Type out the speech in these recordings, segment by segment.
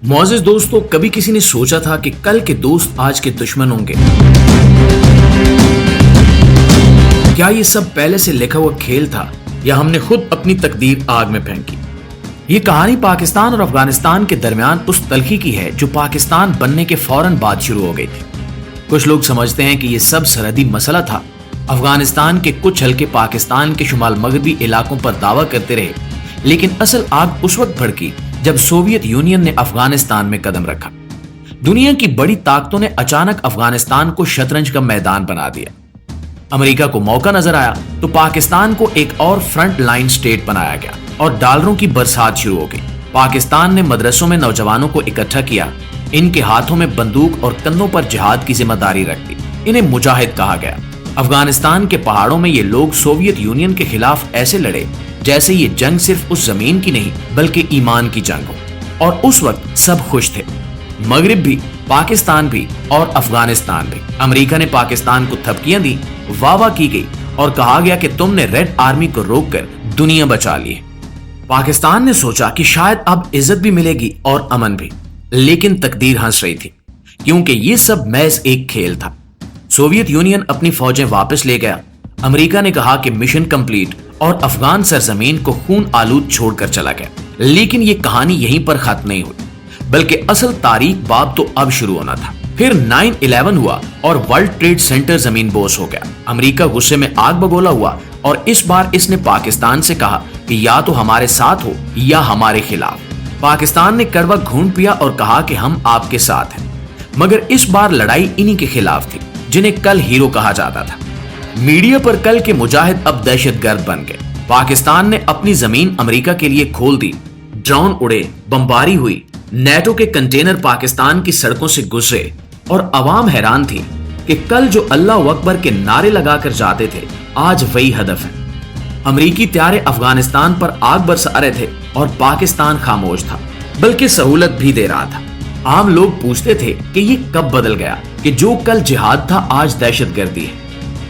معزز دوستو، کبھی کسی نے سوچا تھا کہ کل کے دوست آج کے دشمن ہوں گے؟ کیا یہ سب پہلے سے لکھا ہوا کھیل تھا یا ہم نے خود اپنی تقدیر آگ میں پھینکی؟ یہ کہانی پاکستان اور افغانستان کے درمیان اس تلخی کی ہے جو پاکستان بننے کے فوراً بعد شروع ہو گئی تھی۔ کچھ لوگ سمجھتے ہیں کہ یہ سب سرحدی مسئلہ تھا۔ افغانستان کے کچھ حلقے پاکستان کے شمال مغربی علاقوں پر دعویٰ کرتے رہے، لیکن اصل آگ اس وقت بھڑکی جب سوویت یونین نے افغانستان میں قدم رکھا۔ دنیا کی بڑی طاقتوں نے اچانک افغانستان کو شطرنج کا میدان بنا دیا۔ امریکہ کو موقع نظر آیا تو پاکستان کو ایک اور فرنٹ لائن سٹیٹ بنایا گیا اور ڈالروں کی برسات شروع ہو گئی۔ پاکستان نے مدرسوں میں نوجوانوں کو اکٹھا کیا، ان کے ہاتھوں میں بندوق اور کندھوں پر جہاد کی ذمہ داری رکھ دی۔ انہیں مجاہد کہا گیا۔ افغانستان کے پہاڑوں میں یہ لوگ سوویت یونین کے خلاف ایسے لڑے جیسے یہ جنگ صرف اس زمین کی نہیں بلکہ ایمان کی جنگ ہو، اور اس وقت سب خوش تھے، مغرب بھی، پاکستان بھی اور افغانستان بھی۔ امریکہ نے پاکستان کو تھپکیاں دی، واہ واہ کی گئی اور کہا گیا کہ تم نے ریڈ آرمی کو روک کر دنیا بچا لی ہے۔ پاکستان نے سوچا کہ شاید اب عزت بھی ملے گی اور امن بھی، لیکن تقدیر ہنس رہی تھی، کیونکہ یہ سب محض ایک کھیل تھا۔ سوویت یونین اپنی فوجیں واپس لے گیا، امریکہ نے کہا کہ مشن کمپلیٹ، اور افغان سرزمین کو خون آلود چھوڑ کر چلا گیا۔ لیکن یہ کہانی یہیں پر ختم نہیں ہوئی، بلکہ اصل تاریخ باب تو اب شروع ہونا تھا۔ پھر 9/11 ہوا اور ورلڈ ٹریڈ سینٹر زمین بوس ہو گیا۔ امریکہ غصے میں آگ بگولا ہوا اور اس بار اس نے پاکستان سے کہا کہ یا تو ہمارے ساتھ ہو یا ہمارے خلاف۔ پاکستان نے کڑوا گھونٹ پیا اور کہا کہ ہم آپ کے ساتھ ہیں، مگر اس بار لڑائی انہی کے خلاف تھی جنہیں کل ہیرو کہا جاتا تھا۔ میڈیا پر کل کے مجاہد اب دہشت گرد بن گئے۔ پاکستان نے اپنی زمین امریکہ کے لیے کھول دی، ڈرون اڑے، بمباری ہوئی، نیٹو کے کنٹینر پاکستان کی سڑکوں سے گزرے، اور عوام حیران تھی کہ کل جو اللہ اکبر کے نعرے لگا کر جاتے تھے آج وہی ہدف ہے۔ امریکی طیارے افغانستان پر آگ برسا رہے تھے اور پاکستان خاموش تھا، بلکہ سہولت بھی دے رہا تھا۔ عام لوگ پوچھتے تھے کہ یہ کب بدل گیا کہ جو کل جہاد تھا آج دہشت گردی ہے،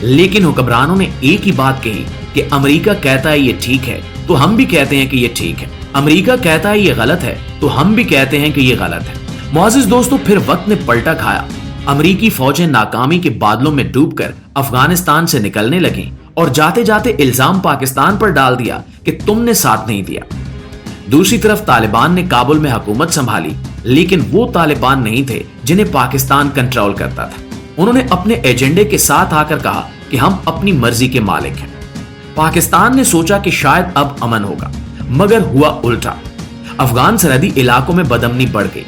لیکن حکمرانوں نے ایک ہی بات کہی کہ امریکہ کہتا ہے یہ ٹھیک ہے تو ہم بھی کہتے ہیں کہ یہ ٹھیک ہے، امریکہ کہتا ہے یہ غلط ہے تو ہم بھی کہتے ہیں کہ یہ غلط ہے۔ معزز دوستو، پھر وقت نے پلٹا کھایا۔ امریکی فوجیں ناکامی کے بادلوں میں ڈوب کر افغانستان سے نکلنے لگیں اور جاتے جاتے الزام پاکستان پر ڈال دیا کہ تم نے ساتھ نہیں دیا۔ دوسری طرف طالبان نے کابل میں حکومت سنبھالی، لیکن وہ طالبان نہیں تھے جنہیں پاکستان کنٹرول کرتا تھا۔ انہوں نے اپنے ایجنڈے کے ساتھ آ کر کہا کہ ہم اپنی مرضی کے مالک ہیں۔ پاکستان نے سوچا کہ شاید اب امن ہوگا، مگر ہوا الٹا۔ افغان سرحدی علاقوں میں بدامنی بڑھ گئی۔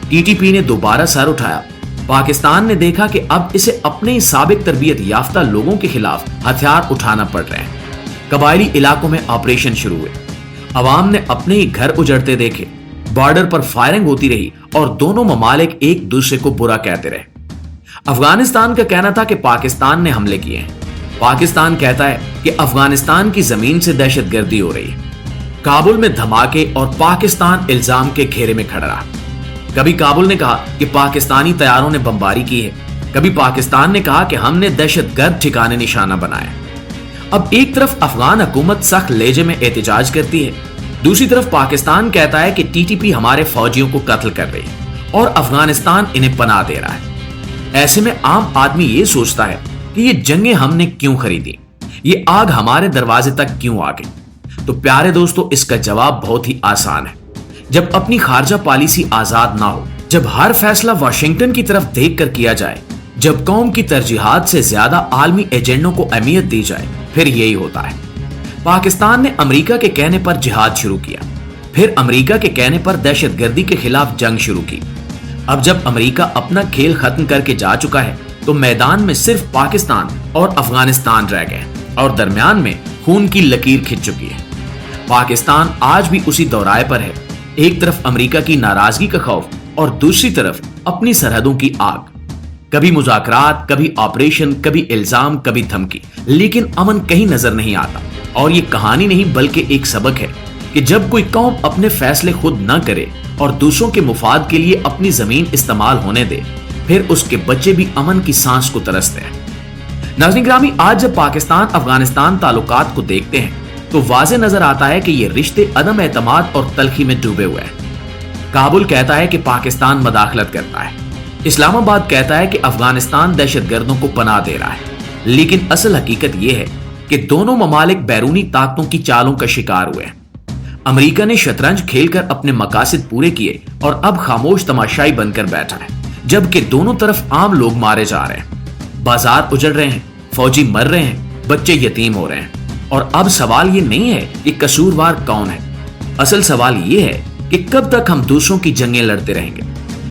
ٹی ٹی پی نے دوبارہ سر اٹھایا۔ پاکستان نے دیکھا کہ اب اسے اپنے ہی سابق تربیت یافتہ لوگوں کے خلاف ہتھیار اٹھانا پڑ رہے ہیں۔ قبائلی علاقوں میں آپریشن شروع ہوئے، عوام نے اپنے ہی گھر اجڑتے دیکھے، بارڈر پر فائرنگ ہوتی رہی اور دونوں ممالک ایک دوسرے کو برا کہتے رہے۔ افغانستان کا کہنا تھا کہ پاکستان نے حملے کیے ہیں، پاکستان کہتا ہے کہ افغانستان کی زمین سے دہشت گردی ہو رہی ہے۔ کابل میں دھماکے اور پاکستان الزام کے گھیرے میں کھڑا رہا۔ کبھی کابل نے کہا کہ پاکستانی طیاروں نے بمباری کی ہے، کبھی پاکستان نے کہا کہ ہم نے دہشت گرد ٹھکانے نشانہ بنایا۔ اب ایک طرف افغان حکومت سخت لہجے میں احتجاج کرتی ہے، دوسری طرف پاکستان کہتا ہے کہ ٹی ٹی پی ہمارے فوجیوں کو قتل کر رہی ہے اور افغانستان انہیں پناہ دے رہا ہے۔ ایسے میں عام آدمی یہ سوچتا ہے کہ یہ جنگیں ہم نے کیوں خریدی، یہ آگ ہمارے دروازے تک کیوں آ گئی؟ تو پیارے دوستو، اس کا جواب بہت ہی آسان ہے۔ جب اپنی خارجہ پالیسی آزاد نہ ہو، جب ہر فیصلہ واشنگٹن کی طرف دیکھ کر کیا جائے، جب قوم کی ترجیحات سے زیادہ عالمی ایجنڈوں کو اہمیت دی جائے، پھر یہی ہوتا ہے۔ پاکستان نے امریکہ کے کہنے پر جہاد شروع کیا، پھر امریکہ کے کہنے پر دہشت گردی کے خلاف جنگ شروع کی۔ اب جب امریکہ اپنا کھیل ختم کر کے جا چکا ہے تو میدان میں صرف پاکستان اور افغانستان رہ گئے اور درمیان میں خون کی لکیر کھنچ چکی ہے۔ پاکستان آج بھی اسی دورائے پر ہے، ایک طرف امریکہ کی ناراضگی کا خوف اور دوسری طرف اپنی سرحدوں کی آگ۔ کبھی مذاکرات، کبھی آپریشن، کبھی الزام، کبھی دھمکی، لیکن امن کہیں نظر نہیں آتا۔ اور یہ کہانی نہیں بلکہ ایک سبق ہے کہ جب کوئی قوم اپنے فیصلے خود نہ کرے اور دوسروں کے مفاد کے لیے اپنی زمین استعمال ہونے دے، پھر اس کے بچے بھی امن کی سانس کو ترستے ہیں۔ ناظرین گرامی، آج جب پاکستان افغانستان تعلقات کو دیکھتے ہیں تو واضح نظر آتا ہے کہ یہ رشتے عدم اعتماد اور تلخی میں ڈوبے ہوئے ہیں۔ کابل کہتا ہے کہ پاکستان مداخلت کرتا ہے، اسلام آباد کہتا ہے کہ افغانستان دہشت گردوں کو پناہ دے رہا ہے، لیکن اصل حقیقت یہ ہے کہ دونوں ممالک بیرونی طاقتوں کی چالوں کا شکار ہوئے ہیں۔ امریکہ نے شطرنج کھیل کر اپنے مقاصد پورے کیے اور اب خاموش تماشائی بن کر بیٹھا ہے، جبکہ دونوں طرف عام لوگ مارے جا رہے ہیں، بازار اجڑ رہے ہیں، فوجی مر رہے ہیں، بچے یتیم ہو رہے ہیں۔ اور اب سوال یہ نہیں ہے کہ قصوروار کون ہے، اصل سوال یہ ہے کہ کب تک ہم دوسروں کی جنگیں لڑتے رہیں گے۔